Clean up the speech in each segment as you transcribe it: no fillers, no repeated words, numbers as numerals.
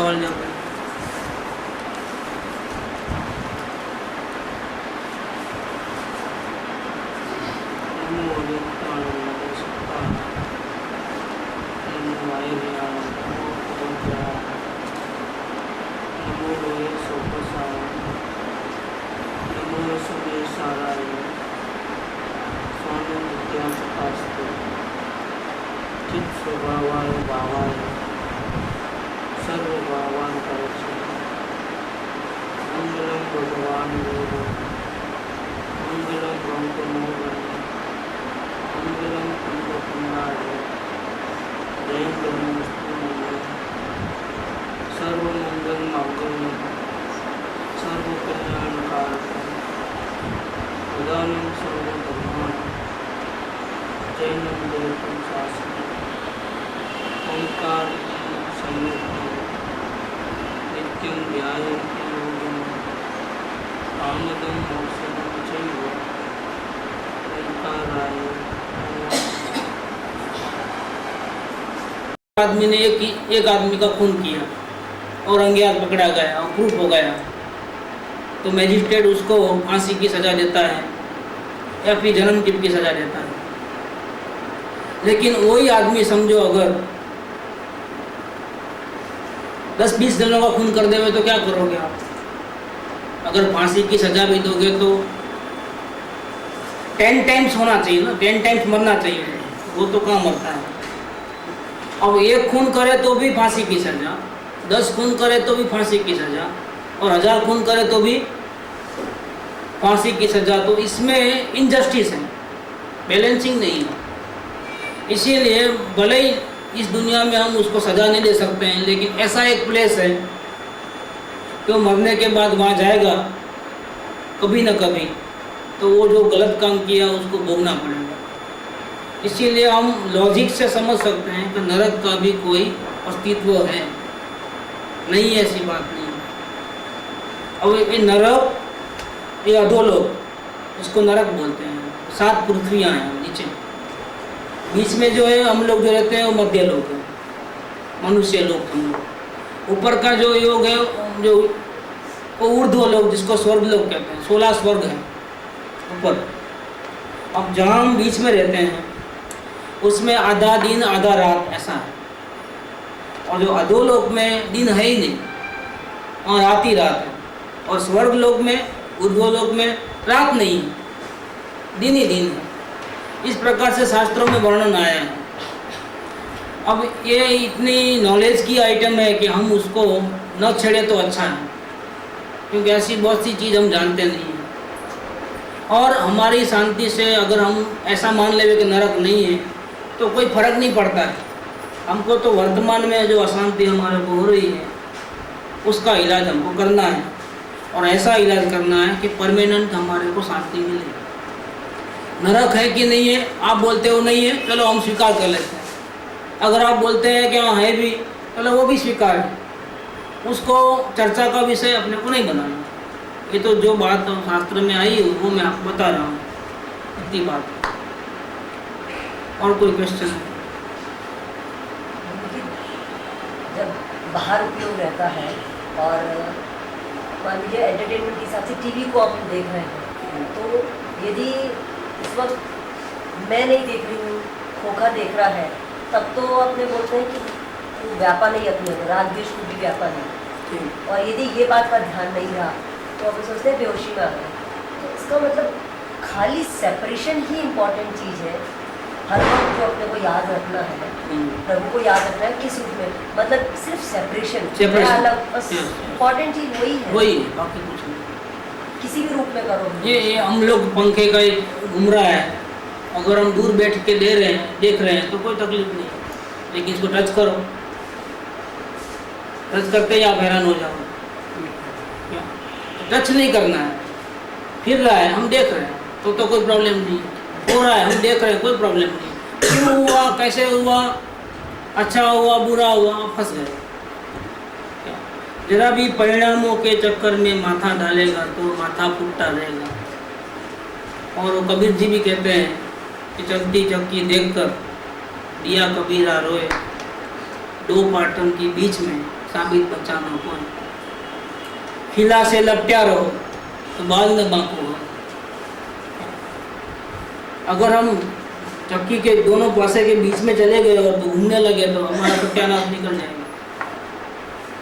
सवाल जवाब। चित स्वभावाय भावाय सर्वभावान करोति मंगलम भगवान देव मंगलम ब्रह्मोगण मंगलम कुंभकुंडाय जय ब्रह्मस्तु सर्वमंगल मांगल्यम सर्वकल्याणकारकम उदानं सर्वधर्माणां जैनं देवं शास्त्रम् ओंकार संयुक्त नित्यं ध्यायन्ति योगिनः कामदं मोक्षदं चैव ओंकाराय आदमी ने एक आदमी का खून किया और अंगेहाथ पकड़ा गया और प्रूफ हो गया तो मैजिस्ट्रेट उसको फांसी की सजा देता है या फिर जन्म की सजा देता है। लेकिन वही आदमी समझो अगर 10-20 जनों का खून कर देवे तो क्या करोगे आप? अगर फांसी की सजा भी दोगे तो 10 टाइम्स होना चाहिए ना, 10 टाइम्स मरना चाहिए, वो तो कहाँ मरता है। अब एक खून करे तो भी फांसी की सजा, 10 खून करे तो भी फांसी की सजा और 1000 खून करे तो भी फांसी की सजा। तो इसमें इनजस्टिस है, बैलेंसिंग नहीं है। इसीलिए भले ही इस दुनिया में हम उसको सजा नहीं दे सकते हैं, लेकिन ऐसा एक प्लेस है कि वो मरने के बाद वहाँ जाएगा कभी न कभी, तो वो जो गलत काम किया उसको भोगना पड़ेगा। इसीलिए हम लॉजिक से समझ सकते हैं कि नरक का भी कोई अस्तित्व है, नहीं ऐसी बात नहीं। अब ये नरक, ये अधोलोक, इसको नरक बोलते हैं। 7 पृथ्वियाँ हैं नीचे, बीच में जो है हम लोग जो रहते हैं वो मध्य लोक है, मनुष्य लोक हम लोग। ऊपर का जो योग है जो वो ऊर्ध्व लोक, जिसको स्वर्ग लोक कहते हैं, 16 स्वर्ग है ऊपर। अब जहाँ हम बीच में रहते हैं उसमें आधा दिन आधा रात ऐसा है, और जो अधोलोक में दिन है ही नहीं और रात ही रात है, और स्वर्ग लोक में, ऊर्ध्व लोक में रात नहीं है, दिन ही दिन है। इस प्रकार से शास्त्रों में वर्णन आया है। अब ये इतनी नॉलेज की आइटम है कि हम उसको न छेड़े तो अच्छा है, क्योंकि ऐसी बहुत सी चीज़ हम जानते नहीं हैं। और हमारी शांति से अगर हम ऐसा मान लेवे कि नरक नहीं है तो कोई फर्क नहीं पड़ता है। हमको तो वर्तमान में जो अशांति हमारे को हो रही है उसका इलाज हमको करना है, और ऐसा इलाज करना है कि परमानेंट हमारे को शांति मिले। नरक है कि नहीं है, आप बोलते हो नहीं है, चलो हम स्वीकार कर लेते हैं। अगर आप बोलते हैं कि हाँ है भी, चलो वो भी स्वीकार है, उसको चर्चा का विषय अपने को नहीं बनाना। ये तो जो बात शास्त्र में आई है वो मैं आपको बता रहा हूँ, इतनी बात। और कोई क्वेश्चन है? जब बाहर उपयोग रहता है और मान लीजिए एंटरटेनमेंट के हिसाब से टीवी को हम देख रहे हैं, तो यदि इस वक्त मैं नहीं देख रही हूँ, खोखा देख रहा है, तब तो अपने बोलते हैं कि व्यापा नहीं अपने राग द्वेष को भी व्यापा नहीं। और यदि ये बात का ध्यान नहीं रहा तो अपन सोचते हैं बेहोशी में आ गए। तो इसका मतलब खाली सेपरेशन ही इम्पोर्टेंट चीज़ है। हर वक्त जो अपने को याद रखना है, प्रभु को याद रखना है किस रूप में, मतलब सिर्फ सेपरेशन अलग, बस इम्पोर्टेंट चीज़ वही है, वही बाकी कुछ नहीं। किसी भी रूप में करो। ये हम लोग पंखे का घूम रहा है, अगर हम दूर बैठ के देख रहे हैं तो कोई तकलीफ नहीं, लेकिन इसको टच करो, टच करते ही आप हैरान हो जाओ। टच नहीं करना है, फिर रहा है हम देख रहे हैं तो कोई प्रॉब्लम नहीं, हो रहा है हम देख रहे हैं कोई प्रॉब्लम नहीं। क्यों हुआ, कैसे हुआ, अच्छा हुआ, बुरा हुआ, फंस गए। जरा भी परिणामों के चक्कर में माथा डालेगा तो माथा फूटता रहेगा। और वो कबीर जी भी कहते हैं कि चलती चक्की देखकर दिया कबीरा रोए, 2 पाटन के बीच में साबित बचाना कौन। खिला से लपटा रहो तो बाल न बांको। अगर हम चक्की के दोनों पासे के बीच में चले गए और घूमने लगे तो हमारा सत्यानाश निकल जाएगा।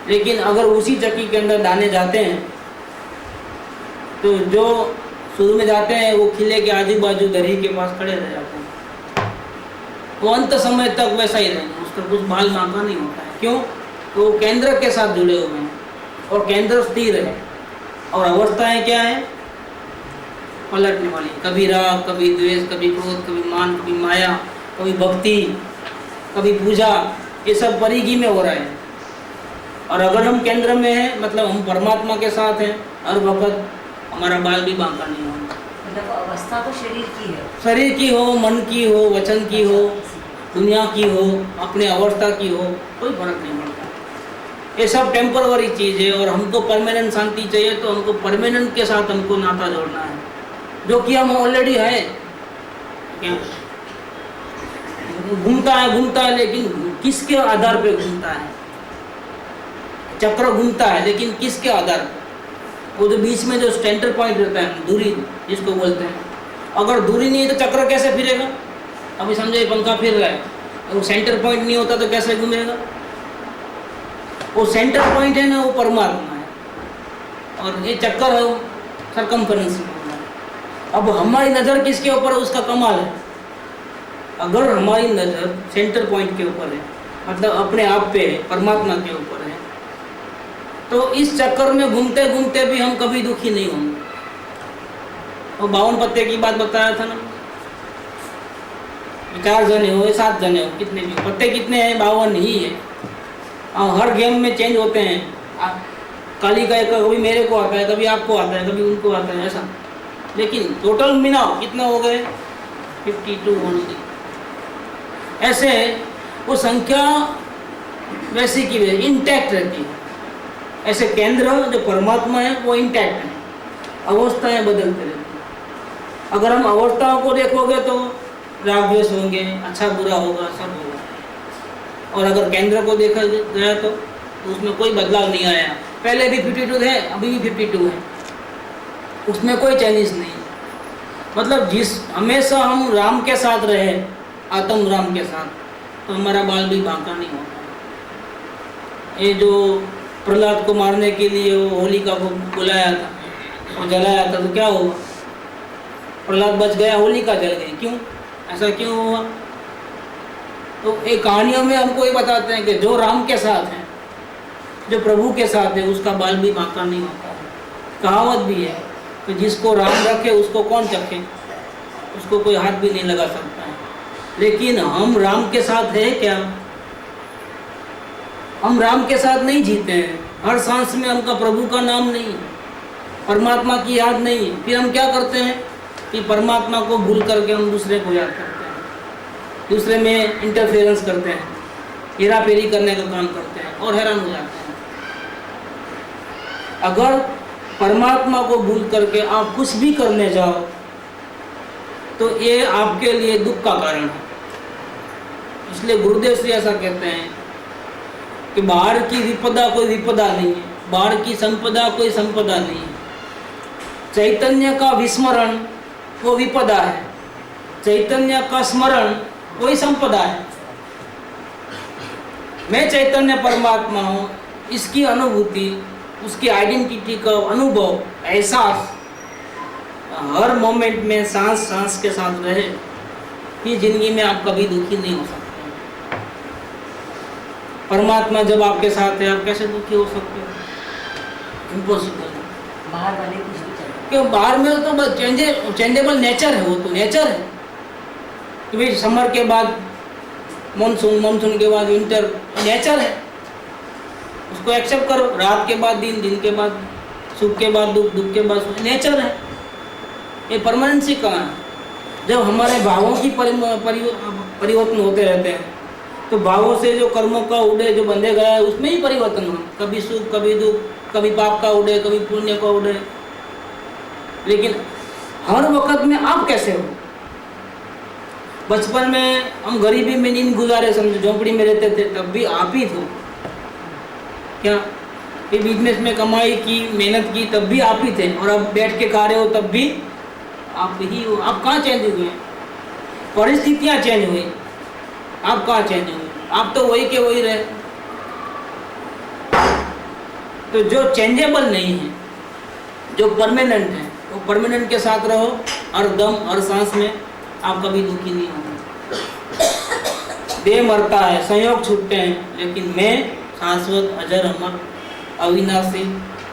लेकिन अगर उसी चक्की के अंदर दाने जाते हैं तो जो शुरू में जाते हैं वो खिले के आजू बाजू दरी के पास खड़े रह जाते हैं, वो अंत समय तक वैसा ही रहेंगे, उसका कुछ बाल बांका नहीं होता है। क्यों? तो वो केंद्र के साथ जुड़े हुए हैं और केंद्र स्थिर है। और अवस्थाएं क्या है? पलटने वाली, कभी राग, कभी द्वेष, कभी क्रोध, कभी मान, कभी माया, कभी भक्ति, कभी पूजा, ये सब परिधि में हो रहा है। और अगर हम केंद्र में हैं मतलब हम परमात्मा के साथ हैं, हर वक्त हमारा बाल भी बांका नहीं होगा। मतलब अवस्था तो शरीर की है, शरीर की हो, मन की हो, वचन की हो, दुनिया की हो, अपने अवस्था की हो, कोई फर्क नहीं पड़ता। ये सब टेम्पररी चीज़ है और हमको परमानेंट शांति चाहिए तो हमको परमानेंट के साथ हमको नाता जोड़ना है, जो कि हम ऑलरेडी है। क्या घूमता है लेकिन किसके आधार पे घूमता है? चक्र घूमता है लेकिन किसके आधार पे? वो जो बीच में जो सेंटर पॉइंट रहता है, दूरी जिसको बोलते हैं, अगर दूरी नहीं है तो चक्र कैसे फिरेगा? अभी समझो ये पंखा फिर रहा है, वो सेंटर पॉइंट नहीं होता तो कैसे घूमेगा? वो सेंटर पॉइंट है ना, वो परमात्मा है और ये चक्कर है वो सरकमफरेंस में। अब हमारी नज़र किसके ऊपर है? उसका कमाल है। अगर हमारी नज़र सेंटर पॉइंट के ऊपर है मतलब अपने आप पे है, परमात्मा के ऊपर है, तो इस चक्कर में घूमते घूमते भी हम कभी दुखी नहीं होंगे। वो 52 पत्ते की बात बताया था ना, 4 जने हो 7 जने हो, कितने भी पत्ते कितने हैं? 52 ही है। हर गेम में चेंज होते हैं। काली का कभी मेरे को आता है, कभी आपको आता है, कभी उनको आता है, ऐसा। लेकिन टोटल मिलाओ कितना हो गए? 52 ओनली। ऐसे वो संख्या वैसी की वैसी इंटैक्ट रहती है। ऐसे केंद्र जो परमात्मा है वो इंटैक्ट है, अवस्थाएं बदलते रहती हैं। अगर हम अवस्थाओं को देखोगे तो राग द्वेष होंगे, अच्छा बुरा होगा, सब होगा। और अगर केंद्र को देखा गया तो उसमें कोई बदलाव नहीं आया। पहले भी 52 है, अभी भी 52 है, उसमें कोई चेंजेस नहीं। मतलब हमेशा हम राम के साथ रहे, आत्म राम के साथ, तो हमारा बाल भी बांका नहीं होता। ये जो प्रहलाद को मारने के लिए वो होलिका को बुलाया था और जलाया था तो क्या हुआ? प्रहलाद बच गया, होलिका जल गई। क्यों? ऐसा क्यों हुआ? तो एक कहानियों में हमको ये बताते हैं कि जो राम के साथ है, जो प्रभु के साथ है, उसका बाल भी बांका नहीं होता है। कहावत भी है कि जिसको राम रखे उसको कौन चखे, उसको कोई हाथ भी नहीं लगा सकता है। लेकिन हम राम के साथ है क्या? हम राम के साथ नहीं जीते हैं। हर सांस में हमका प्रभु का नाम नहीं, परमात्मा की याद नहीं। फिर हम क्या करते हैं कि परमात्मा को भूल करके हम दूसरे को याद करते हैं, दूसरे में इंटरफेरेंस करते हैं, हेरा फेरी करने का काम करते हैं और हैरान हो जाते हैं। अगर परमात्मा को भूल करके आप कुछ भी करने जाओ तो ये आपके लिए दुख का कारण है। इसलिए गुरुदेव श्री ऐसा कहते हैं कि बाहर की विपदा कोई विपदा नहीं है, बाहर की संपदा कोई संपदा नहीं है। चैतन्य का विस्मरण वो विपदा है, चैतन्य का स्मरण वही संपदा है। मैं चैतन्य परमात्मा हूँ, इसकी अनुभूति, उसकी आइडेंटिटी का अनुभव, एहसास हर मोमेंट में सांस सांस के साथ रहे, फिर जिंदगी में आप कभी दुखी नहीं हो सकते। परमात्मा जब आपके साथ है, आप कैसे दुखी हो सकते हो? इम्पॉसिबल है। बाहर वाले कुछ भी चलते, क्यों? बाहर में तो बस चेंजेबल नेचर है, वो तो नेचर है कि भाई समर के बाद मानसून, मानसून के बाद विंटर, नेचर है, उसको एक्सेप्ट करो। रात के बाद दिन, दिन के बाद सुख के बाद दुख, दुख के बाद सुख, नेचर है। ये परमानेंसी कहाँ है? जब हमारे भावों की परिवर्तन होते रहते हैं तो भावों से जो कर्मों का उड़े जो बंधे गया है उसमें ही परिवर्तन हो, कभी सुख कभी दुख, कभी पाप का उड़े कभी पुण्य का उड़े। लेकिन हर वक्त में आप कैसे हो? बचपन में हम गरीबी में नींद गुजारे, समझो झोंपड़ी में रहते थे, तब भी आप ही थे। क्या ये बिजनेस में कमाई की, मेहनत की, तब भी आप ही थे, और अब बैठ के खा रहे हो तब भी आप ही हो। आप कहाँ चेंज हुए? परिस्थितियाँ चेंज हुई, आप कहाँ चेंज हुए? आप तो वही के वही रहे। तो जो चेंजेबल नहीं है, जो परमानेंट है, वो परमानेंट के साथ रहो। हर दम हर सांस में आप कभी दुखी नहीं होंगे। देह मरता है, संयोग छूटते हैं, लेकिन मैं शाश्वत अजर अमर अविनाशी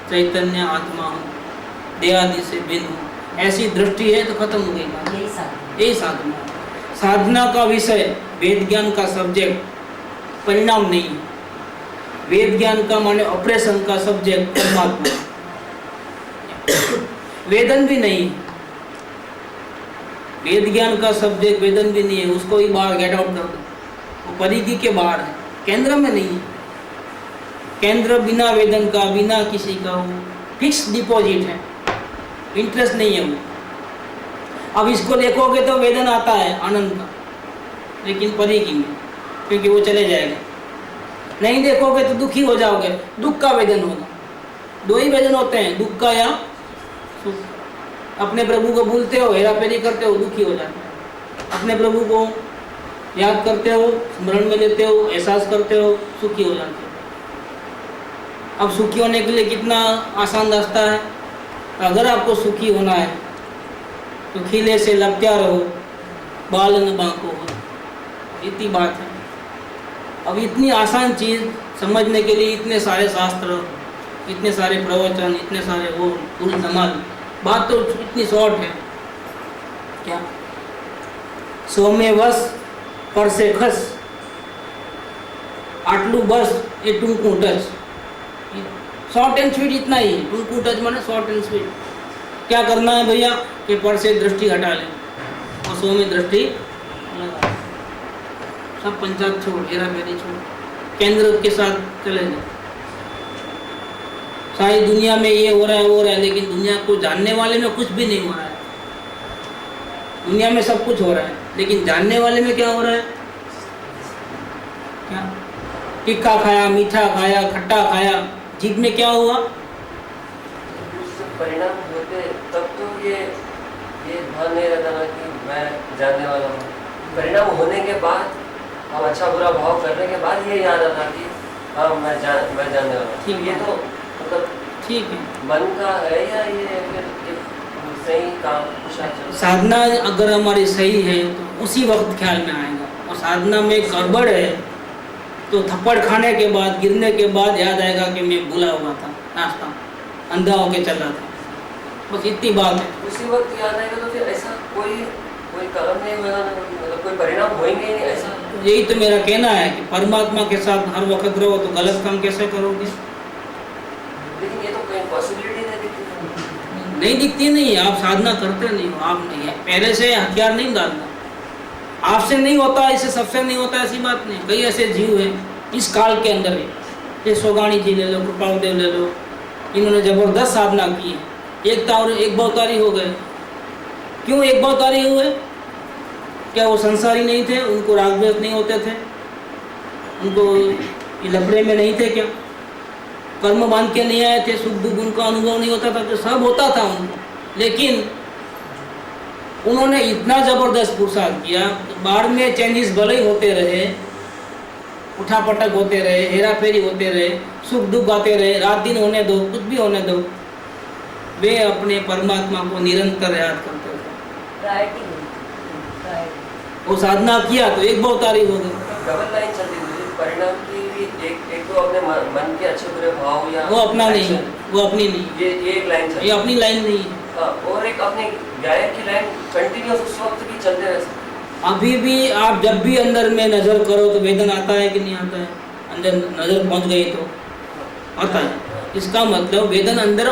चैतन्य आत्मा हूँ, देहादि से भिन्न हूँ। ऐसी दृष्टि है तो खत्म हो गई बात। यही साधना। साधना का विषय वेद ज्ञान का सब्जेक्ट परिणाम नहीं है। वेद ज्ञान का माने ऑपरेशन का सब्जेक्ट परमात्मा। वेदन भी नहीं, वेद ज्ञान का सब्जेक्ट वेदन भी नहीं है, उसको ही बाहर गेट आउट कर दो, वो परिधि के बाहर है, केंद्र में नहीं है। केंद्र बिना वेदन का, बिना किसी का, वो फिक्स डिपॉजिट है, इंटरेस्ट नहीं है वो। अब इसको देखोगे तो वेदन आता है आनंद का, लेकिन परिधि में, क्योंकि वो चले जाएगा। नहीं देखोगे तो दुखी हो जाओगे, दुख का वेदन होगा। दो ही वेदन होते हैं, दुख का या सुख। अपने प्रभु को भूलते हो, हेरा फेरी करते हो, दुखी हो जाते हो। अपने प्रभु को याद करते हो, स्मरण में लेते हो, एहसास करते हो, सुखी हो जाते हो। अब सुखी होने के लिए कितना आसान रास्ता है। अगर आपको सुखी होना है तो खिले से लगत्या रहो, बाल न बांको हो, इतनी बात है। अब इतनी आसान चीज़ समझने के लिए इतने सारे शास्त्र, इतने सारे प्रवचन, इतने सारे वो कुल धमाल, बात तो इतनी शॉर्ट है। क्या सौ में वस पर से खस आटलू बस ये टूंकू टच, शॉर्ट एंड स्वीट इतना ही है। टूंकू टच माने शॉर्ट एंड स्वीट। क्या करना है भैया कि पर से दृष्टि हटा लें और सौ में दृष्टि लगा, सब पंचायत छोड़, हेरा फेरी छोड़, केंद्र के साथ चले जाए। सारी दुनिया में ये हो रहा है वो हो रहा है, लेकिन दुनिया को जानने वाले में कुछ भी नहीं हो रहा है। दुनिया में सब कुछ हो रहा है, लेकिन जानने वाले में क्या हो रहा है? क्या तीखा खाया, मीठा खाया, खट्टा खाया, जीभ में क्या हुआ? परिणाम होते तब तो ये भान नहीं रहता ना कि मैं जानने वाला हूँ। परिणाम होने के बाद, हम अच्छा बुरा भाव करने के बाद ये याद आता कि हाँ मैं जानने वाला हूँ। ये तो मतलब ठीक है, मन का है या ये फिर सही काम? साधना अगर हमारी सही है तो उसी वक्त ख्याल में आएगा, और साधना में गड़बड़ है तो थप्पड़ खाने के बाद, गिरने के बाद याद आएगा कि मैं भूला हुआ था, नाश्ता अंधा होके चल रहा था। बस इतनी बात है। उसी वक्त याद आएगा तो फिर ऐसा कोई कर्म नहीं होगा, मतलब कोई परिणाम होंगे नहीं ऐसा। यही तो मेरा कहना है कि परमात्मा के साथ हर वक्त रहो तो गलत काम कैसे करोगे? लेकिन ये तो कहीं पॉसिबिलिटी नहीं दिखती। नहीं दिखती नहीं, आप साधना करते नहीं हो। आप नहीं है, पहले से हथियार नहीं डालना। आपसे नहीं होता, इससे सबसे नहीं होता, ऐसी बात नहीं। कई ऐसे जीव हैं इस काल के अंदर है, ये सोगानी जी ले लो, कृपालदेव ले लो, इन्होंने जबरदस्त साधना की है, एक बहुतारी हो गए। क्यों एक बहुतारी हुए? क्या वो संसारी नहीं थे? उनको राग द्वेष नहीं होते थे? उनको ये लफड़े में नहीं थे? क्या कर्म बांध के नहीं आए थे? सुख दुख उनका अनुभव नहीं होता था? तो सब होता था उनको, लेकिन उन्होंने इतना जबरदस्त पुरुषार्थ किया, बाढ़ में चेंजेस भले ही होते रहे, उठापटक होते रहे, हेरा फेरी होते रहे, सुख दुख आते रहे, रात दिन होने दो, कुछ भी होने दो, वे अपने परमात्मा को निरंतर याद करते थे। वो साधना किया तो एक बहुतारी हो गई। डबल लाइन चलती थी परिणाम की भी, एक तो अपने मन के अच्छे बुरे भाव या वो अपना नहीं, वो अपनी नहीं, ये एक लाइन चलती, ये अपनी लाइन नहीं है। और एक अपने गायक की लाइन कंटिन्यूअस उस वक्त भी चलते रहे। अभी भी आप जब भी अंदर में नजर करो तो वेदन आता है कि नहीं आता है? अंदर नजर पहुंच गई तो आता है। इसका मतलब वेदन अंदर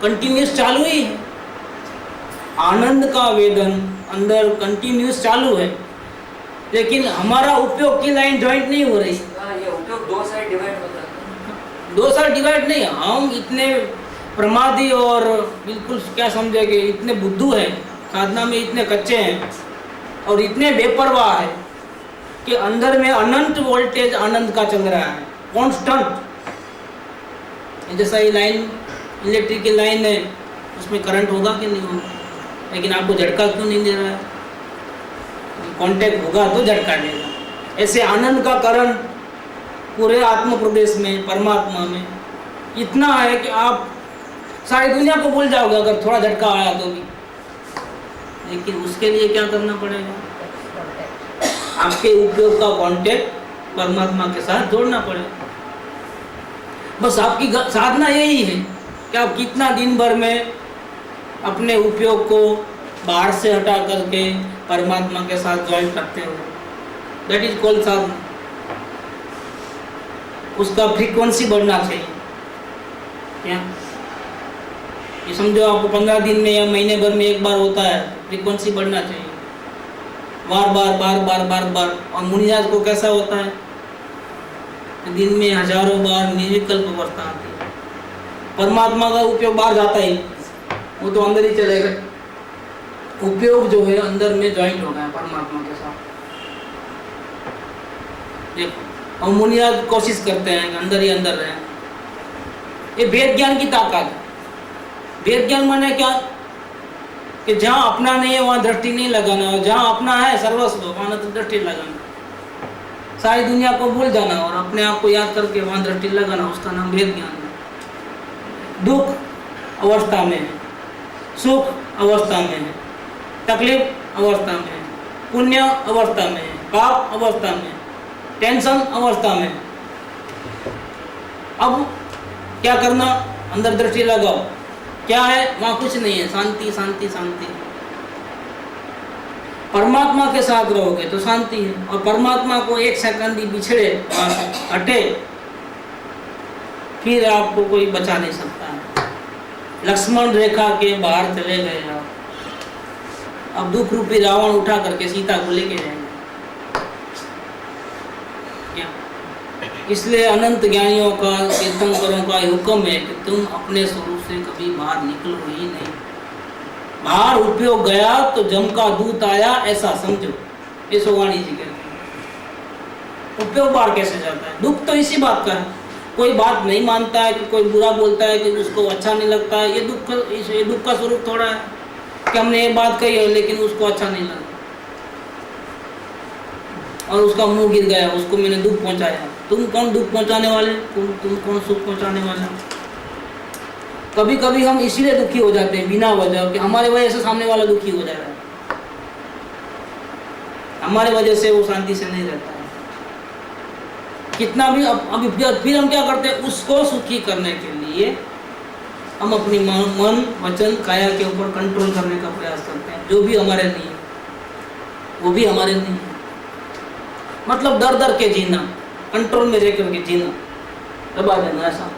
कंटिन्यूस चालू ही है। आनंद का वेदन अंदर कंटिन्यूस चालू है, लेकिन हमारा उपयोग की लाइन ज्वाइंट नहीं हो रही। हाँ, ये उपयोग दो साइड डिवाइड होता है। दो साइड डिवाइड नहीं, हम इतने प्रमादी और बिल्कुल क्या समझेंगे, इतने बुद्धू हैं, साधना में इतने कच्चे हैं और इतने बेपरवाह है कि अंदर में अनंत वोल्टेज आनंद का चल रहा है, कांस्टेंट। जैसा ये लाइन, इलेक्ट्रिक की लाइन है, उसमें करंट होगा कि नहीं होगा, लेकिन आपको झटका क्यों नहीं दे रहा है? कांटेक्ट होगा तो झटका देगा। ऐसे आनंद का करंट पूरे आत्म प्रदेश में, परमात्मा में इतना है कि आप सारी दुनिया को भूल जाओगे अगर थोड़ा झटका आया तो भी। लेकिन उसके लिए क्या करना पड़ेगा? आपके उपयोग का कांटेक्ट परमात्मा के साथ जोड़ना पड़ेगा। बस आपकी साधना यही है कि आप कितना दिन भर में अपने उपयोग को बाहर से हटा करके परमात्मा के साथ ज्वाइन करते हो। दैट इज कॉल्ड साधना। उसका फ्रीक्वेंसी बढ़ना चाहिए। क्या ये समझो आपको 15 दिन में या महीने भर में एक बार होता है, फ्रीक्वेंसी बढ़ना चाहिए, बार बार बार बार बार बार। और मुनिराज को कैसा होता है? दिन में हजारों बार निर्विकल्प अवस्था आती है। परमात्मा का उपयोग बाहर जाता ही, वो तो अंदर ही चले गए। उपयोग जो है अंदर में ज्वाइंट हो गया परमात्मा के साथ। देखो, और मुनिराज कोशिश करते हैं कि अंदर ही अंदर रहें। ये वेद ज्ञान की ताकत है। वेद ज्ञान माने क्या? कि जहाँ अपना नहीं है वहाँ दृष्टि नहीं लगाना, और जहाँ अपना है सर्वस्व वहाँ तो दृष्टि लगाना। सारी दुनिया को भूल जाना और अपने आप को याद करके वहाँ दृष्टि लगाना, उसका नाम वेद ज्ञान है। दुख अवस्था में है, सुख अवस्था में है, तकलीफ अवस्था में है, पुण्य अवस्था में है, पाप अवस्था में है, टेंशन अवस्था में है। अब क्या करना? अंदर दृष्टि लगाओ। क्या है वहाँ? कुछ नहीं है, शांति शांति शांति। परमात्मा के साथ रहोगे तो शांति है, और परमात्मा को एक सेकंड भी बिछड़े हटे फिर आपको कोई बचा नहीं सकता है। लक्ष्मण रेखा के बाहर चले गए आप, अब दुख रूपी रावण उठा करके सीता को लेके जाएंगे। इसलिए अनंत ज्ञानियों का, तीर्थंकरों का हुक्म है कि तुम अपने स्वरूप से कभी बाहर निकलो ही नहीं। बाहर उपयोग गया तो जम का दूत आया, ऐसा समझो। ये सोवाणी जी कहते हैं। उपयोग बाहर कैसे जाता है? दुख तो इसी बात का है, कोई बात नहीं मानता है, कि कोई बुरा बोलता है, कि उसको अच्छा नहीं लगता है। ये दुख का स्वरूप थोड़ा है कि हमने ये बात कही है लेकिन उसको अच्छा नहीं लगा और उसका मुंह गिर गया, उसको मैंने दुख पहुंचाया। तुम कौन दुख पहुंचाने वाले? तुम कौन सुख पहुंचाने वाले? कभी कभी हम इसीलिए दुखी हो जाते हैं बिना वजह कि हमारे वजह से सामने वाला दुखी हो जा रहा है, हमारे वजह से वो शांति से नहीं रहता है। कितना भी अब फिर हम क्या करते हैं? उसको सुखी करने के लिए हम अपनी मन वचन काया के ऊपर कंट्रोल करने का प्रयास करते हैं। जो भी हमारे नहीं है वो भी हमारे नहीं है। मतलब दर दर के जीना, कंट्रोल में रह करके जीना, दबा देना। ऐसा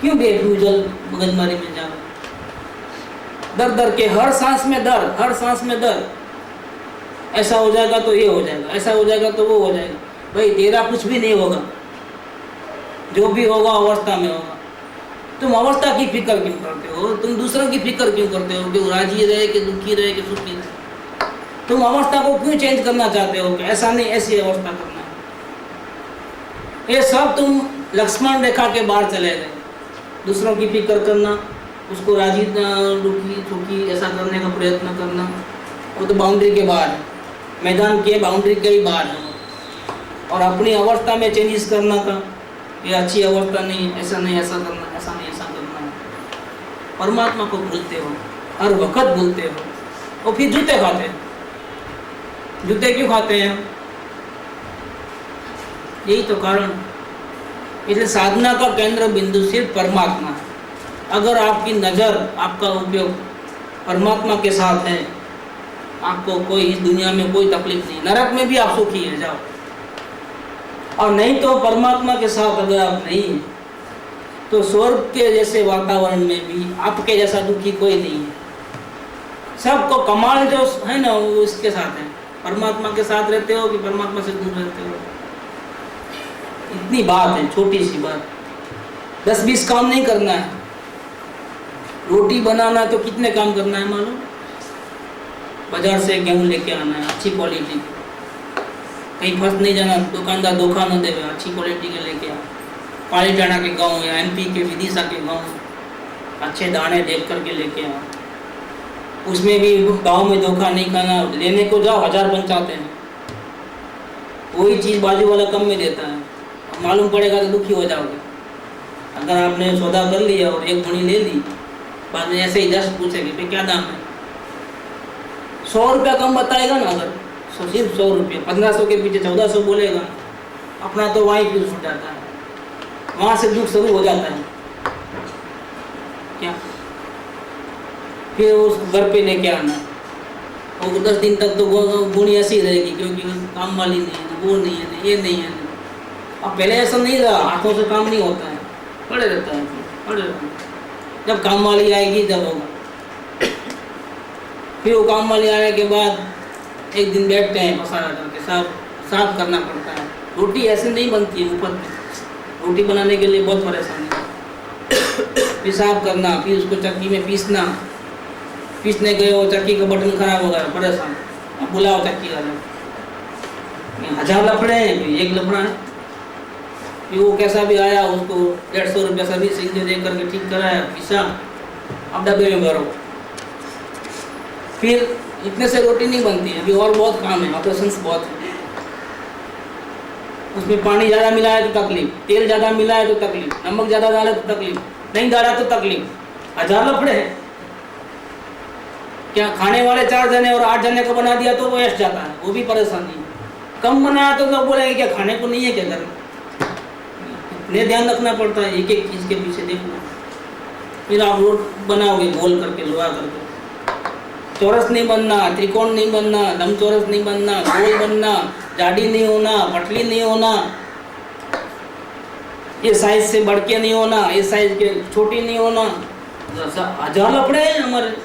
क्यों बेफिजूल मगजमारी में जाओ? दर दर के, हर सांस में दर, हर सांस में दर। ऐसा हो जाएगा तो ये हो जाएगा, ऐसा हो जाएगा तो वो हो जाएगा। भाई तेरा कुछ भी नहीं होगा, जो भी होगा अवस्था में होगा। तुम अवस्था की फिक्र क्यों करते हो? तुम दूसरों की फिक्र क्यों करते हो कि वो राजी रहे, कि दुखी रहे, कि सुखी रहे? तुम अवस्था को क्यों चेंज करना चाहते हो कि ऐसा नहीं ऐसी अवस्था करना है? ये सब तुम लक्ष्मण रेखा के बाहर चले गए। दूसरों की फिक्र करना, उसको राजी दुखी सुखी ऐसा करने का प्रयत्न करना, वो तो बाउंड्री के बाहर है, मैदान के बाउंड्री के ही बाहर है। और अपनी अवस्था में चेंजेस करना का, ये अच्छी अवस्था नहीं, ऐसा नहीं ऐसा करना, ऐसा नहीं ऐसा करना है। परमात्मा को भूलते हो, हर वक्त भूलते हो, और फिर जूते खाते हैं। जूते क्यों खाते हैं? यही तो कारण। इसलिए साधना का केंद्र बिंदु सिर्फ परमात्मा है। अगर आपकी नज़र, आपका उपयोग परमात्मा के साथ है, आपको कोई इस दुनिया में कोई तकलीफ नहीं। नरक में भी आप सुखी है, जाओ। और नहीं तो परमात्मा के साथ अगर आप नहीं हैं तो स्वर्ग के जैसे वातावरण में भी आपके जैसा दुखी कोई नहीं है। सबको कमाल जो है ना वो इसके साथ है। परमात्मा के साथ रहते हो कि परमात्मा से दूर रहते हो? इतनी बात है, छोटी सी बात। 10-20 काम नहीं करना है। रोटी बनाना तो कितने काम करना है मालूम? बाजार से गेहूँ लेके आना है अच्छी क्वालिटी, कहीं फंस नहीं जाना, दुकानदार धोखा न देवे, अच्छी क्वालिटी के लेके आ। पालीटाना के गांव या MP के विदिशा के गांव अच्छे दाने देख करके लेके आओ। उसमें भी गांव में धोखा नहीं खाना, लेने को जाओ 1000 पंचाते हैं, वही चीज़ बाजू वाला कम में देता है, मालूम पड़ेगा तो दुखी हो जाओगे। अगर आपने सौदा कर लिया और एक धुनी ले ली, बाद में ऐसे ही 10 पूछेंगे भाई क्या दाम है, 100 रुपया कम बताएगा ना, अगर सिर्फ 100 रुपये, 1500 के पीछे 1400 बोलेगा, अपना तो वहीं फ्यूज हो जाता है, वहाँ से दुख शुरू हो जाता है। क्या फिर उस घर पे लेके आना, और 10 दिन तक तो गुणी ऐसी रहेगी, क्योंकि काम वाली नहीं है, वो नहीं है, ये नहीं है। अब पहले ऐसा नहीं रहा, हाथों से काम नहीं होता है, पड़े रहता है, पड़े रहता है। जब काम वाली आएगी तब होगा। फिर वो काम वाली आने के बाद एक दिन बैठते हैं पसारा करके, साफ करना पड़ता है। रोटी ऐसे नहीं बनती है, ऊपर में रोटी बनाने के लिए बहुत परेशानी है। फिर साफ करना, फिर उसको चक्की में पीसने गए और चक्की का बटन खराब हो गया, परेशान, अब बुलाओ चक्की वाले, 1000 लफड़े हैं, फिर एक लफड़ा है। फिर वो कैसा भी आया, उसको 150 रुपया सर्विसिंग दे करके ठीक कराया, पीसा, अब डब्बे में भरो। फिर इतने से रोटी नहीं बनती है, अभी और बहुत काम है, ऑपरेशंस बहुत है। उसमें पानी ज़्यादा मिला है तो तकलीफ, तेल ज़्यादा मिला है तो तकलीफ, नमक ज़्यादा डाला तो तकलीफ, नहीं डाला तो तकलीफ, 1000 लफड़े हैं। क्या खाने वाले 4 जने और 8 जने को बना दिया तो वो वेस्ट जाता है, वो भी परेशानी है। कम बनाया तो लोग बोलेंगे क्या खाने को नहीं है क्या घर में, इतने ध्यान रखना पड़ता है, एक एक चीज़ के पीछे देखना। फिर आप रोड बनाओगे गोल करके, लोहा करके, चौरस नहीं बनना, त्रिकोण नहीं बनना, लंबचौरस नहीं बनना, गोल बनना, जाडी नहीं होना, पटली नहीं होना, ये साइज से बढ़ के नहीं होना, ये साइज के छोटी नहीं होना। 1000 लफड़े हैं हमारे,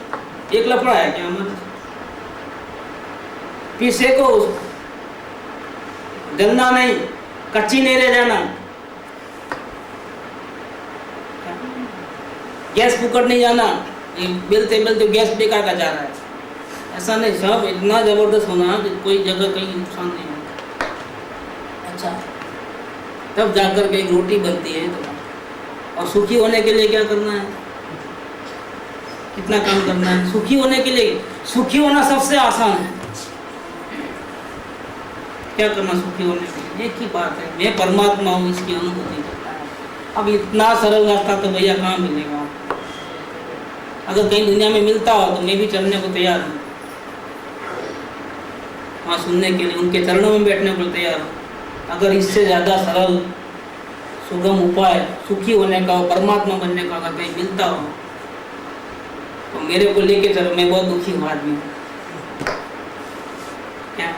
एक लफड़ा है क्या हमारे? पीसे को जलना नहीं, कच्ची नहीं रह जाना, गैस फूकट नहीं जाना, बेलते बेलते गैस बेकार का जा रहा है, ऐसा नहीं। सब इतना ज़बरदस्त होना कि कोई जगह कहीं नुकसान नहीं हो। अच्छा, तब जाकर के एक रोटी बनती है। तो और सुखी होने के लिए क्या करना है, कितना काम करना है सुखी होने के लिए? सुखी होना सबसे आसान है। क्या करना सुखी होने के लिए? एक ही बात है, मैं परमात्मा हूँ, इसकी अनुभूति करता है। अब इतना सरल रास्ता तो भैया कहाँ मिलेगा? अगर कहीं दुनिया में मिलता हो तो मैं भी चलने को तैयार हूँ, वहाँ सुनने के लिए, उनके चरणों में बैठने को तैयार हूँ। अगर इससे ज़्यादा सरल सुगम उपाय सुखी होने का, परमात्मा बनने का अगर कहीं मिलता हो तो मेरे को लेके चलो, मैं बहुत दुखी हूँ आदमी। क्या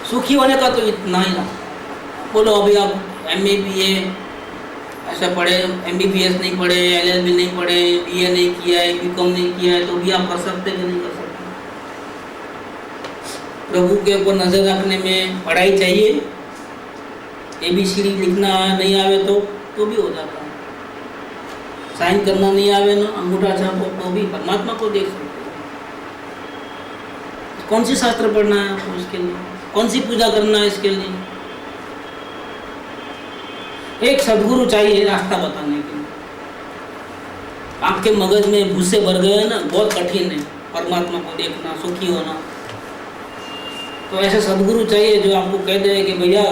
सुखी होने का तो इतना ही ना बोलो। अभी आप MA BA ऐसा पढ़े, MBBS नहीं पढ़े, LLB नहीं पढ़े, BA नहीं किया है, BCom नहीं किया है, तो भी आप कर सकते कि नहीं कर सकते? प्रभु के ऊपर नजर रखने में पढ़ाई चाहिए, ABCD लिखना नहीं आवे तो भी हो जाता है। साइन करना नहीं आवे ना, अंगूठा छापो तो भी परमात्मा को देख सकते हो। कौन सी शास्त्र पढ़ना है आपको इसके लिए? कौन सी पूजा करना है इसके लिए? एक सदगुरु चाहिए रास्ता बताने के लिए। आपके मगज में भूसे भर गए हैं ना, बहुत कठिन है परमात्मा को देखना, सुखी होना। तो ऐसे सदगुरु चाहिए जो आपको कह दे कि भैया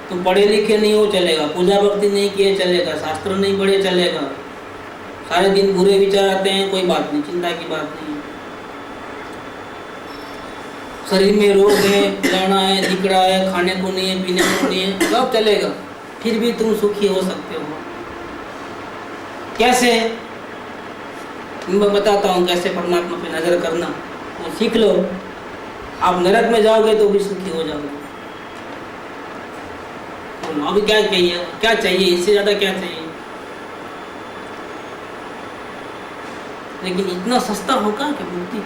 तुम पढ़े लिखे नहीं हो चलेगा, पूजा भक्ति नहीं किए चलेगा, शास्त्र नहीं पढ़े चलेगा, सारे दिन बुरे विचार आते हैं, कोई बात नहीं, चिंता की बात नहीं। शरीर में रोग है, खिलाना है, दिखड़ा है, खाने को नहीं है, पीने को नहीं है, सब चलेगा, फिर भी तुम सुखी हो सकते हो। कैसे? मैं बताता हूँ कैसे परमात्मा पे नजर करना, वो सीख लो। आप नरक में जाओगे तो भी सुखी हो जाओगे। अभी क्या चाहिए? क्या चाहिए? इससे ज्यादा क्या चाहिए? लेकिन इतना सस्ता होगा कि मुक्ति,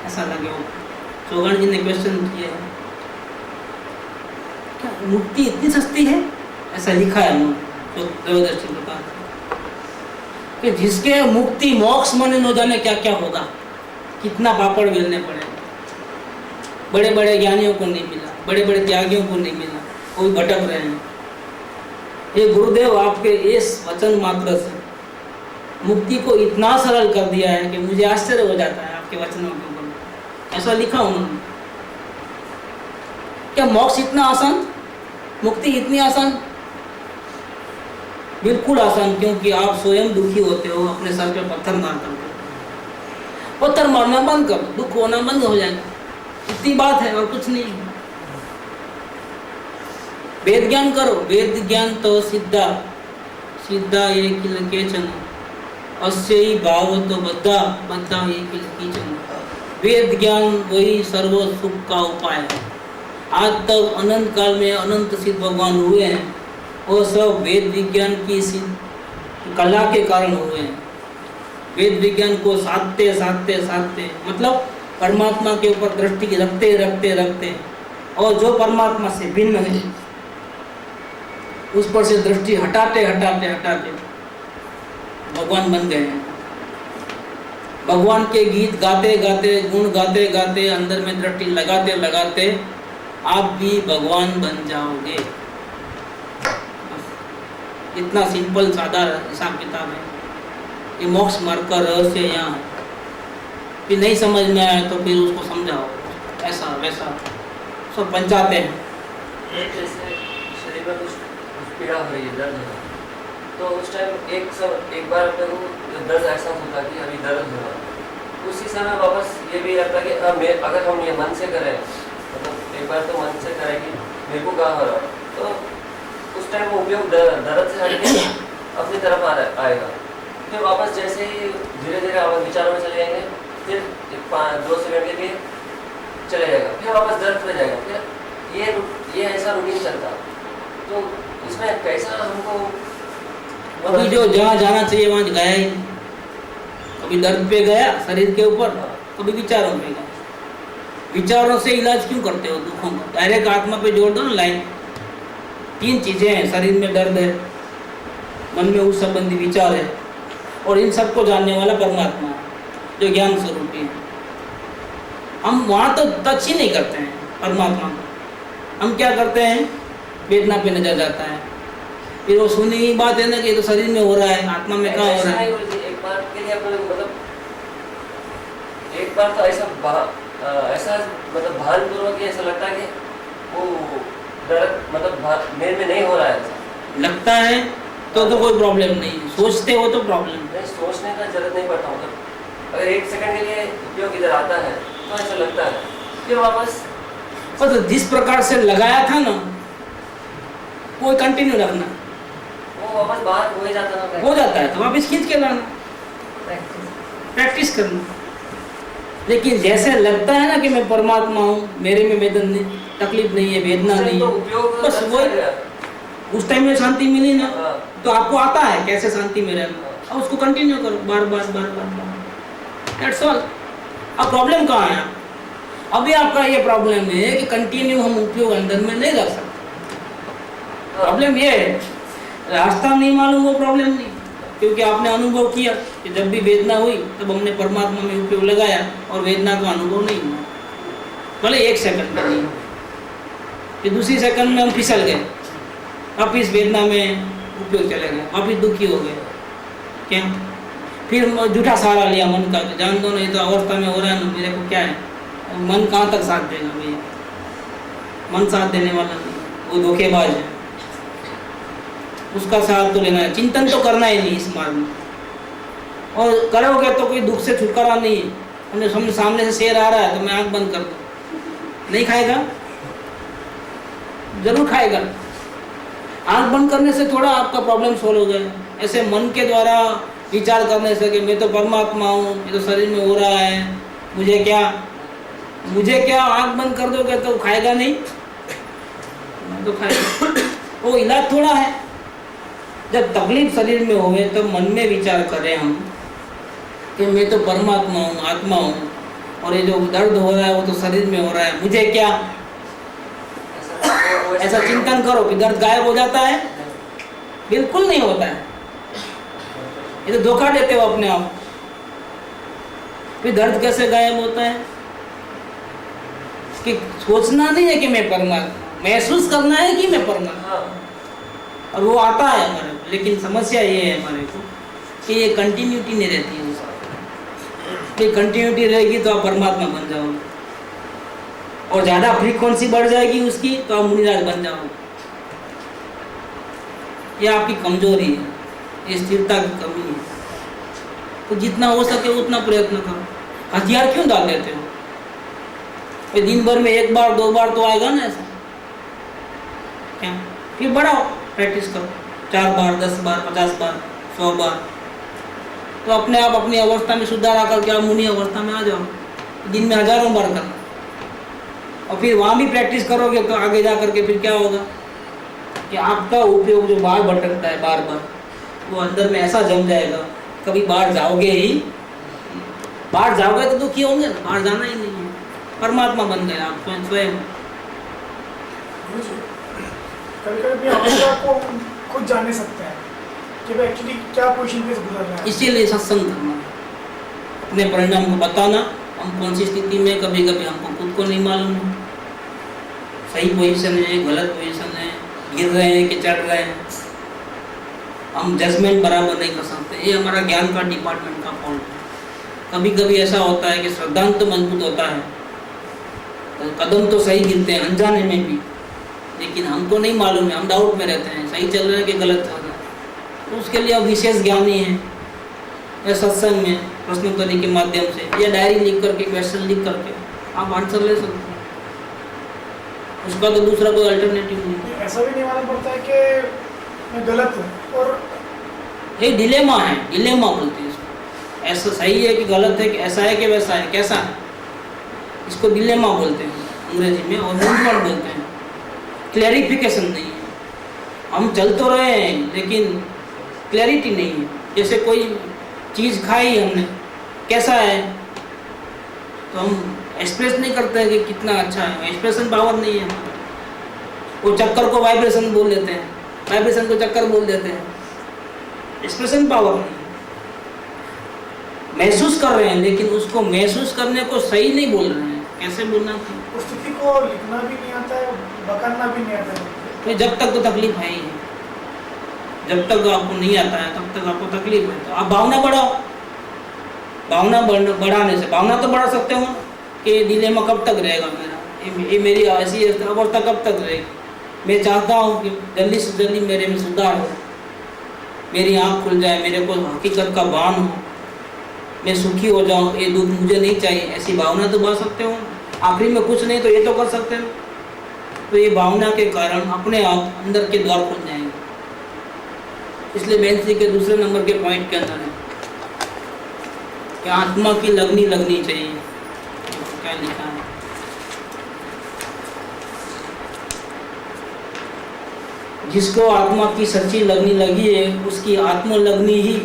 ऐसा लगे हो। चौहान जी ने क्वेश्चन किया है, क्या मुक्ति इतनी सस्ती है? ऐसा लिखा है तो देवदर्शी बता कि जिसके मुक्ति मोक्ष मन न जाने क्या क्या होगा, कितना पापड़ बेलने पड़े। बड़े बड़े ज्ञानियों को नहीं मिला, बड़े बड़े त्यागियों को नहीं मिला, वो भी भटक रहे हैं। ये गुरुदेव आपके इस वचन मात्र से मुक्ति को इतना सरल कर दिया है कि मुझे आश्चर्य हो जाता है आपके वचनों के ऊपर। ऐसा लिखा उन्होंने। क्या मोक्ष इतना आसान, मुक्ति इतनी आसान? बिल्कुल आसान, क्योंकि आप स्वयं दुखी होते हो, अपने सर पे पत्थर मार करते हो। पत्थर मारना बंद कर दो, दुख होना बंद हो जाएगा। इतनी बात है और कुछ नहीं। वेद ज्ञान करो, वेद ज्ञान तो सिद्धा सिद्धा ये किल केचन अस्य ही भाव तो बद्धा बद्धा ये किल कीचन। वेद ज्ञान वही सर्व सुख का उपाय है। आज तक अनंत काल में अनंत सिद्ध भगवान हुए हैं, वो सब वेद विज्ञान की सिद्ध कला के कारण हुए हैं। वेद विज्ञान को साधते साधते साधते, मतलब परमात्मा के ऊपर दृष्टि रखते रखते रखते, और जो परमात्मा से भिन्न है उस पर से दृष्टि हटाते हटाते हटाते भगवान बन गए हैं। भगवान के गीत गाते गाते, गुण गाते गाते, अंदर में दृष्टि लगाते लगाते आप भी भगवान बन जाओगे। इतना सिंपल सादा हिसाब किताब है। ये मोक्ष मार्ग का रहस्य यहाँ है। फिर नहीं समझ में आया तो फिर उसको समझाओ, ऐसा वैसा सब पंचाते हैं। जैसे शरीर में कुछ पीड़ा हो रही है, दर्द हो रहा है, तो उस टाइम एक बार अपने को दर्द एहसास होता कि अभी दर्द हो रहा है, उसी समय वापस ये भी लगता कि अगर हम ये मन से करें, मतलब एक बार तो मन से करें कि मेरे को कहाँ हो रहा है, तो उस टाइम वो उपयोग दर्द से हट के अपनी तरफ आएगा। फिर वापस जैसे ही धीरे धीरे आप विचारों में चले जाएंगे, फिर 2 सेकंड के लिए चले जाएगा, फिर वापस दर्द हो जाएगा। फिर ये ऐसा रूटीन चलता। तो इसमें कैसा हमको अभी जो जहाँ जाना चाहिए वहाँ गया ही। कभी दर्द पे गया शरीर के ऊपर, कभी विचारों पे गया। विचारों से इलाज क्यों करते हो दुखों का? डायरेक्ट आत्मा पे जोड़ दो ना लाइन। 3 चीजें हैं, शरीर में दर्द है, मन में उस संबंधी विचार है, और इन सबको जानने वाला परमात्मा है जो ज्ञान स्वरूप है। हम वहाँ तो टच ही नहीं करते हैं परमात्मा को। हम क्या करते हैं, वेदना पे नजर जाता है। फिर वो सुनी ही बात है ना कि ये तो शरीर में हो रहा है, आत्मा में कहाँ हो रहा है। एक बार के लिए अपने मतलब एक बार तो ऐसा मतलब भानपूर्वक ऐसा लगता है कि वो दर्द मतलब मेरे में नहीं हो रहा है। ऐसा लगता है तो कोई प्रॉब्लम नहीं, सोचते हो तो प्रॉब्लम। नहीं, सोचने का जरूरत नहीं पड़ता। मतलब अगर 1 सेकंड के लिए उपयोग इधर आता है तो ऐसा लगता है, फिर वापस तो जिस प्रकार से लगाया था ना वो कंटिन्यू रखना, वो वापस बाहर हो ही जाता है। हो जाता है तो वापस खींच के लाना, प्रैक्टिस करना। लेकिन जैसे लगता है ना कि मैं परमात्मा हूँ, मेरे में वेदन नहीं, तकलीफ नहीं है, वेदना नहीं तो है, उपयोग बस वही उस टाइम में शांति मिली ना, हाँ। तो आपको आता है कैसे शांति में रहना, अब उसको कंटिन्यू करो बार बार बार बार बार। That's all. अब प्रॉब्लम कहाँ है? अभी आपका ये प्रॉब्लम है कि कंटिन्यू हम उपयोग अंदर में नहीं रख सकते। प्रॉब्लम ये है, रास्ता नहीं मालूम, वो प्रॉब्लम नहीं, क्योंकि आपने अनुभव किया कि जब भी वेदना हुई तब हमने परमात्मा में उपयोग लगाया और वेदना का अनुभव नहीं हुआ, भले 1 सेकंड का नहीं। फिर दूसरी सेकंड में हम फिसल गए, वापिस वेदना में उपयोग चले गए, वापिस दुखी हो गए। क्या? फिर झूठा सहारा लिया मन का, जान दो नहीं तो अवस्था में हो रहा है ना, मेरे को क्या है, मन कहाँ तक साथ देगा भैया? मन साथ देने वाला नहीं, वो धोखेबाज है, उसका साथ तो लेना है। चिंतन तो करना ही नहीं इस मार्ग में, और करोगे तो कोई दुख से छुटकारा नहीं है। हमने सामने से शेर आ रहा है तो मैं आंख बंद कर दूँ, नहीं खाएगा? जरूर खाएगा। आंख बंद करने से थोड़ा आपका प्रॉब्लम सोल्व हो गया। ऐसे मन के द्वारा विचार करने से कि मैं तो परमात्मा हूँ, ये तो शरीर में हो रहा है, मुझे क्या, आंख बंद कर दोगे तो खाएगा नहीं, तो खाएगा। वो इलाज थोड़ा है। जब तकलीफ शरीर में होवे तो मन में विचार करें हम कि मैं तो परमात्मा हूँ, आत्मा हूँ, और ये जो दर्द हो रहा है वो तो शरीर में हो रहा है, मुझे क्या? ऐसा चिंतन करो कि दर्द गायब हो जाता है, बिल्कुल नहीं होता है, ये तो धोखा देते हो अपने आप। फिर दर्द कैसे गायब होता है? कि सोचना नहीं है कि मैं परमात्मा, महसूस करना है कि मैं परमात्मा, और वो आता है हमारे को। लेकिन समस्या ये है हमारे को कि ये कंटिन्यूटी नहीं रहती है उसकी। ये कंटिन्यूटी रहेगी तो आप परमात्मा बन जाओगे, और ज़्यादा फ्रीक्वेंसी बढ़ जाएगी उसकी तो आप मुनिराज बन जाओगे। ये आपकी कमजोरी है, ये स्थिरता की कमी है। तो जितना हो सके उतना प्रयत्न करो। हथियार क्यों डाल देते हो? ये दिन भर में 1 बार 2 बार तो आएगा ना ऐसा, क्या? फिर बढ़ाओ, प्रैक्टिस करो, 4 बार 10 बार 50 बार 100 बार, तो अपने आप अपनी अवस्था में सुधार आकर के आप मुनि अवस्था में आ जाओ। दिन में हजारों बार करना, और फिर वहाँ भी प्रैक्टिस करोगे तो आगे जा करके फिर क्या होगा कि आपका उपयोग जो बार भटकता है बार बार, वो अंदर में ऐसा जम जाएगा, कभी बाहर जाओगे ही, बाहर जाओगे तो दुखी होंगे ना, बाहर जाना ही नहीं है, परमात्मा बन गए आप स्वयं। कभी कभी अवस्था को खुद जान नहीं सकते हैं कि भाई एक्चुअली क्या पोजीशन पे गुजर रहा है। इसीलिए सत्संग करना, अपने परिणाम को बताना, हम कौन सी स्थिति में, कभी कभी हमको खुद को नहीं मालूम है, सही पोजीशन है गलत पोजीशन है, गिर रहे हैं कि चढ़ रहे हैं, हम जजमेंट बराबर नहीं कर सकते। ये हमारा ज्ञान का डिपार्टमेंट का फॉल्ट है। कभी कभी ऐसा होता है कि श्रद्धांत तो मजबूत होता है, तो कदम तो सही गिरते हैं अनजाने में भी, लेकिन हमको नहीं मालूम है, हम डाउट में रहते हैं सही चल रहा है कि गलत चल रहा है। तो उसके लिए अब विशेष ज्ञानी है, या सत्संग में प्रश्नोत्तरी के माध्यम से, या डायरी लिख करके, क्वेश्चन लिख करके आप आंसर ले सकते हैं। उसका तो दूसरा कोई अल्टरनेटिव नहीं। ऐसा भी नहीं मालूम पड़ता है कि मैं गलत हूँ, और ये डिलेमा है, डिलेमा बोलते हैं इसको। ऐसा सही है कि गलत है, कि ऐसा है कि वैसा है, कैसा है, इसको डिलेमा बोलते हैं अंग्रेजी में, और मूवमेंट बोलते हैं। क्लैरिफिकेशन नहीं है, हम चल तो रहे हैं लेकिन क्लैरिटी नहीं है। जैसे कोई चीज़ खाई हमने, कैसा है, तो हम एक्सप्रेस नहीं करते हैं कि कितना अच्छा है, एक्सप्रेशन पावर नहीं है। वो चक्कर को वाइब्रेशन बोल देते हैं, वाइब्रेशन को चक्कर बोल देते हैं, एक्सप्रेशन पावर नहीं है। महसूस कर रहे हैं लेकिन उसको महसूस करने को सही नहीं बोल रहे हैं, कैसे बोलना चाहिए? उस स्थिति को लिखना भी नहीं आता है, बकाना भी नहीं आता है। तो जब तक तो तकलीफ है ही है, जब तक आपको नहीं आता है तब तक आपको तकलीफ है। तो आप भावना बढ़ाओ, भावना बढ़ाने से भावना तो बढ़ा सकते हो कि डिलेमा कब तक रहेगा मेरा, ये मेरी ऐसी अवस्था कब तक रहेगी। मैं चाहता हूँ कि जल्दी से जल्दी मेरे में सुधार हो, मेरी आँख खुल जाए, मेरे को हकीकत का भान हो, मैं सुखी हो जाऊँ, ये दुख मुझे नहीं चाहिए, ऐसी भावना तो बढ़ा सकते हो। आखिरी में कुछ नहीं तो ये तो कर सकते हो। तो ये भावना के कारण अपने आप अंदर के द्वार खुल जाएंगे। इसलिए बेंसी के दूसरे नंबर के पॉइंट के अंदर है कि आत्मा की लगनी लगनी चाहिए। क्या लिखा है? जिसको आत्मा की सच्ची लगनी लगी है, उसकी आत्मलग्नि ही,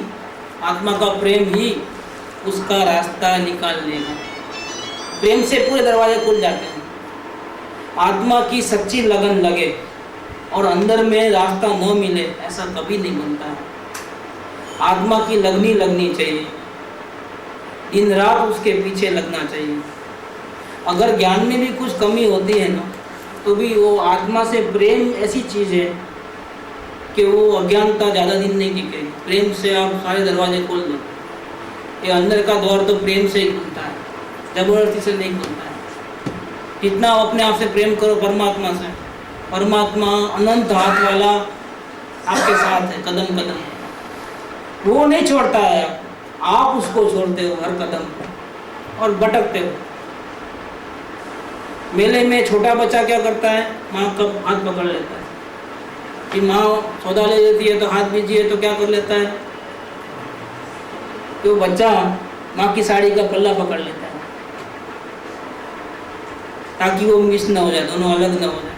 आत्मा का प्रेम ही उसका रास्ता निकाल लेगा। प्रेम से पूरे दरवाजे खुल जाते हैं। आत्मा की सच्ची लगन लगे और अंदर में रास्ता न मिले, ऐसा कभी नहीं बनता है। आत्मा की लगनी लगनी चाहिए, दिन रात उसके पीछे लगना चाहिए। अगर ज्ञान में भी कुछ कमी होती है ना, तो भी वो आत्मा से प्रेम ऐसी चीज़ है कि वो अज्ञानता ज़्यादा दिन नहीं टिकेगी। प्रेम से आप सारे दरवाजे खोल दो। ये अंदर का द्वार तो प्रेम से ही खुलता है, जबरदस्ती से नहीं खुलता है। जितना आप अपने आप से प्रेम करो परमात्मा से, परमात्मा अनंत हाथ वाला आपके साथ है कदम कदम। वो नहीं छोड़ता है, आप उसको छोड़ते हो हर कदम पर और भटकते हो। मेले में छोटा बच्चा क्या करता है, माँ का हाथ पकड़ लेता है कि माँ सौदा ले लेती है तो हाथ बीजिए तो क्या कर लेता है कि वो बच्चा माँ की साड़ी का पल्ला पकड़ लेता है ताकि वो मिस ना हो जाए, दोनों अलग ना हो जाए।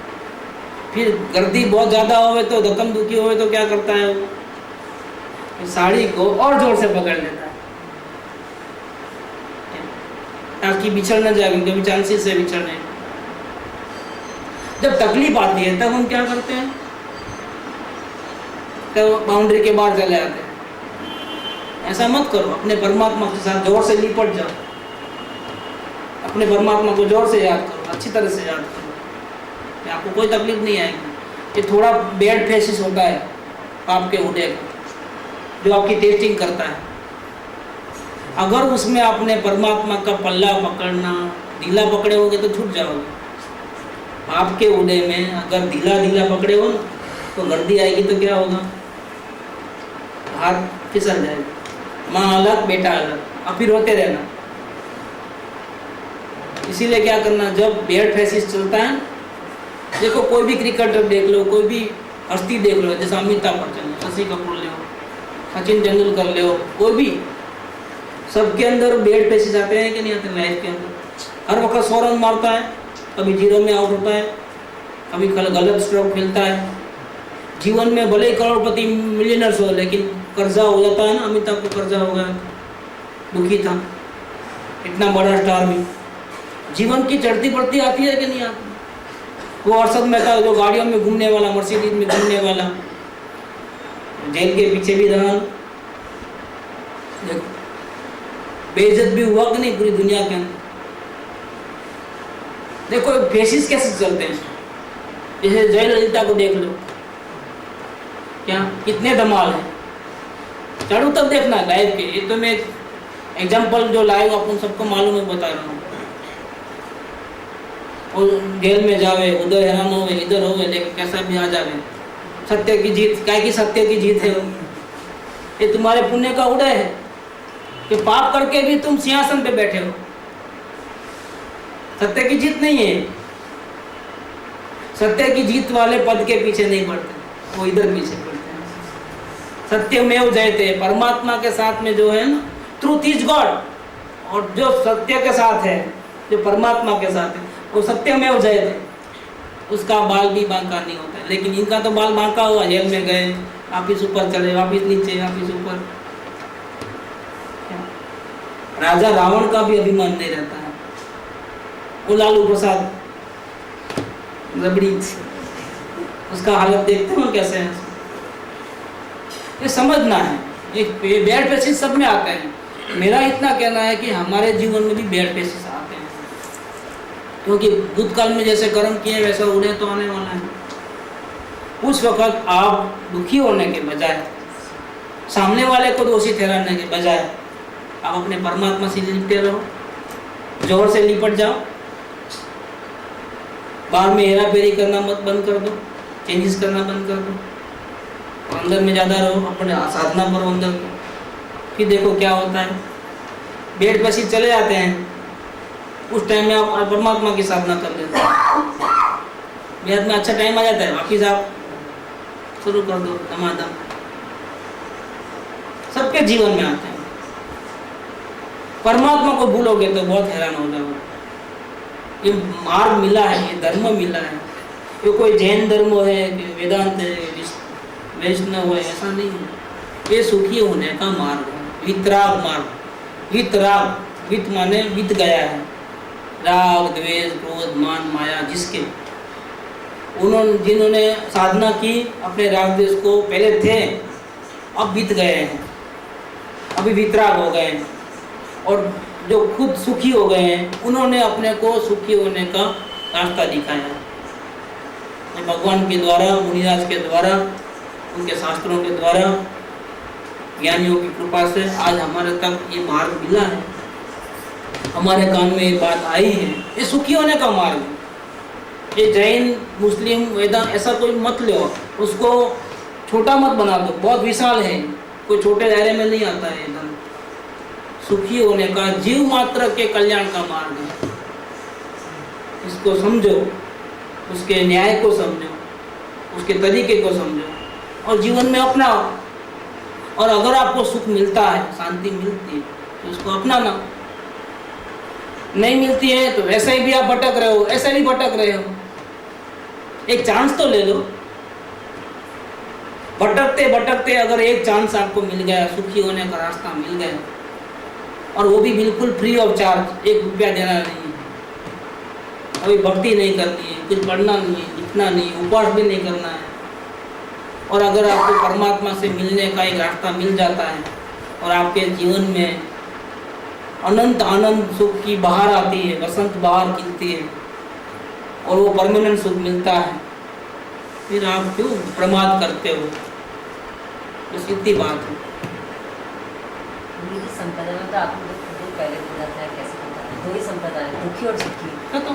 फिर गर्दी बहुत ज़्यादा होवे तो धक्कम दुखी होवे तो क्या करता है वो साड़ी को और जोर से पकड़ लेता है ताकि बिछड़ ना जाए, क्योंकि चांसेस से बिछड़ने। जब तकलीफ आती है तब हम क्या करते हैं, बाउंड्री के बाहर चले आते हैं। ऐसा मत करो, अपने परमात्मा के साथ जोर से लिपट जाओ, अपने परमात्मा को जोर से याद करो, अच्छी तरह से याद करो, कि आपको कोई तकलीफ नहीं आएगी। ये थोड़ा बैड फेसिस होता है आपके उदय का, जो आपकी टेस्टिंग करता है। अगर उसमें आपने परमात्मा का पल्ला पकड़ना ढीला पकड़े होगे तो छूट जाओगे। आपके उदय में अगर ढीला पकड़े हो ना तो गर्दी आएगी तो क्या होगा, हाथ फिसल जाएगा, माँ अलग बेटा अलग, अब फिर रोते रहना। इसीलिए क्या करना, जब बैड फेसिस चलता है, देखो कोई भी क्रिकेटर देख लो, कोई भी हस्ती देख लो, जैसे अमिताभ बच्चन, शशि कपूर ले हो, सचिन तेंदुलकर ले हो, कोई भी, सबके अंदर बैड फेसिस आते हैं कि नहीं आते लाइफ के अंदर। हर वक्त 100 रन मारता है, कभी 0 में आउट होता है, कभी गलत स्ट्रोक खेलता है। जीवन में भले ही करोड़पति मिलियनर्स हो, लेकिन कर्जा हो जाता है ना। अमिताभ को कर्जा हो गया, दुखी था, इतना बड़ा स्टार भी। जीवन की चढ़ती बढ़ती आती है कि नहीं आती। वो अरशद मेहता जो गाड़ियों में घूमने वाला, मर्सिडीज में घूमने वाला, जेल के पीछे भी रहा, देखो बेइज्जत भी हुआ कि नहीं पूरी दुनिया के अंदर। देखो फेसिस कैसे चलते हैं, जैसे जयललिता को देख लो, क्या कितने धमाल है, चढ़ू तब देखना लाइव के। ये तो मैं एग्जाम्पल जो लाइव अपन सबको मालूम है बता रहा हूँ। और जेल में जावे, उधर हैरान होवे, इधर होवे, लेकिन कैसा भी आ जावे, सत्य की जीत, क्या की सत्य की जीत है। ये तुम्हारे पुण्य का उदय है कि पाप करके भी तुम सिंहासन पे बैठे हो। सत्य की जीत नहीं है। सत्य की जीत वाले पद के पीछे नहीं बढ़ते, वो इधर पीछे बढ़ते हैं। सत्यमेव जयते, परमात्मा के साथ में जो है ना, ट्रूथ इज गॉड, और जो सत्य के साथ है, जो परमात्मा के साथ है, वो सत्यमेव जयते, उसका बाल भी बांका नहीं होता है। लेकिन इनका तो बाल बांका हुआ, जेल में गए, वापिस ऊपर चले, वापिस नीचे, वापिस ऊपर। राजा रावण का भी अभिमान नहीं रहता है। वो लालू प्रसाद रबड़ी, उसका हालत देखते हो कैसे है। ये समझना है, ये बैड फेसिस सब में आते हैं। मेरा इतना कहना है कि हमारे जीवन में भी बैड फेसिस आते हैं, क्योंकि भूतकाल में जैसे कर्म किए वैसा उड़े तो आने वाला है। उस वक्त आप दुखी होने के बजाय, सामने वाले को दोषी ठहराने के बजाय, आप अपने परमात्मा से लिपटे रहो, जोर से लिपट जाओ। बाहर में हेरा फेरी करना मत बंद कर दो, चेंजेस करना बंद कर दो, और अंदर में ज़्यादा रहो, अपने साधना पर अंदर। फिर देखो क्या होता है, बेड पे चले जाते हैं, उस टाइम में आप परमात्मा की साधना कर लेते हैं। बेहद में अच्छा टाइम आ जाता है, वापिस आप शुरू कर दो दमादम। सबके जीवन में आते हैं। परमात्मा को भूलोगे तो बहुत हैरान हो जाओगे। ये मार्ग मिला है, ये धर्म मिला है, ये कोई जैन धर्म है, वेदांत है, वैष्णव है, ऐसा नहीं है। ये सुखी होने का मार्ग है, वितराग मार्ग। वितराग, वित माने बीत गया है, राग द्वेष क्रोध मान माया जिसके, जिन्होंने साधना की, अपने राग द्वेष को पहले थे, अब बीत गए हैं, अभी वितराग हो गए हैं। और जो खुद सुखी हो गए हैं, उन्होंने अपने को सुखी होने का रास्ता दिखाया है। भगवान के द्वारा, मुनिराज के द्वारा, उनके शास्त्रों के द्वारा, ज्ञानियों की कृपा से आज हमारे तक ये मार्ग मिला है, हमारे कान में ये बात आई है। ये सुखी होने का मार्ग है। ये जैन, मुस्लिम, वेदांत ऐसा कोई मत लो, उसको छोटा मत बना दो, बहुत विशाल है, कोई छोटे दायरे में नहीं आता है। एकदम सुखी होने का, जीव मात्र के कल्याण का मार्ग है। इसको समझो, उसके न्याय को समझो, उसके तरीके को समझो और जीवन में अपनाओ। और अगर आपको सुख मिलता है, शांति मिलती है, तो उसको अपनाना। नहीं मिलती है तो ऐसे ही भी आप भटक रहे हो, ऐसे भी भटक रहे हो, एक चांस तो ले लो। भटकते भटकते अगर एक चांस आपको मिल गया, सुखी होने का रास्ता मिल गया, और वो भी बिल्कुल फ्री ऑफ चार्ज, 1 रुपया देना नहीं है, अभी भक्ति नहीं करनी है, कुछ पढ़ना नहीं है, लिखना नहीं, उपवास भी नहीं करना है, और अगर आपको परमात्मा से मिलने का एक रास्ता मिल जाता है और आपके जीवन में अनंत आनंद सुख की बहार आती है, बसंत बहार खिलती है और वो परमानेंट सुख मिलता है, फिर आप क्यों प्रमाद करते हो? बस इतनी बात है। मेरी संप्रदाय में तो आपने तो पहले बोला था, कैसे बोला था, 2 ही संप्रदाय हैं, दुखी और सुखी, खत्म।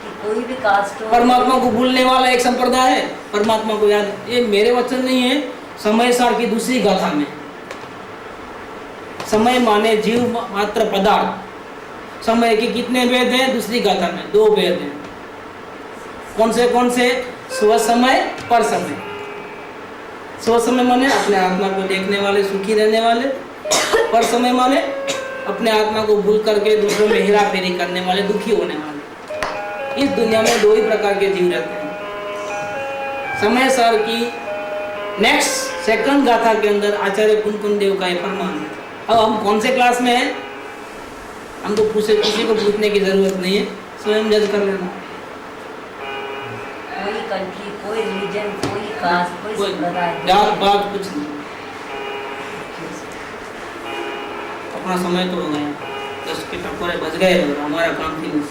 कि कोई भी कास्ट हो। परमात्मा को भूलने वाला एक संप्रदाय है, परमात्मा को याद, ये मेरे वचन नहीं है, समय सार की दूसरी गाथा में। समय माने जीव मात्र पदार्थ, समय के कितने वेद हैं? दूसरी गाथा में 2 वेद हैं। कौन से? स्व समय, पर समय। स्व समय माने अपने आत्मा को देखने वाले, सुखी रहने वाले, पर समय माने अपने आत्मा को भूल करके दूसरों में हेरा फेरी करने वाले, दुखी होने वाले। इस दुनिया में 2 ही प्रकार के जीव रहते हैं। समय सार की नेक्स्ट सेकंड गाथा के अंदर आचार्य कुंकुन देव का ये फरमान है। अब हम कौन से क्लास में हैं, हमको किसी को पूछने की जरूरत नहीं है, स्वयं जज कर लेना। कोई कंट्री, कोई रिलीजन, कोई कास्ट, कोई संप्रदाय, जात पात कुछ नहीं। अपना समय तो हो गया, 10 के टकोरे बज गए और हमारा काम फिनिश।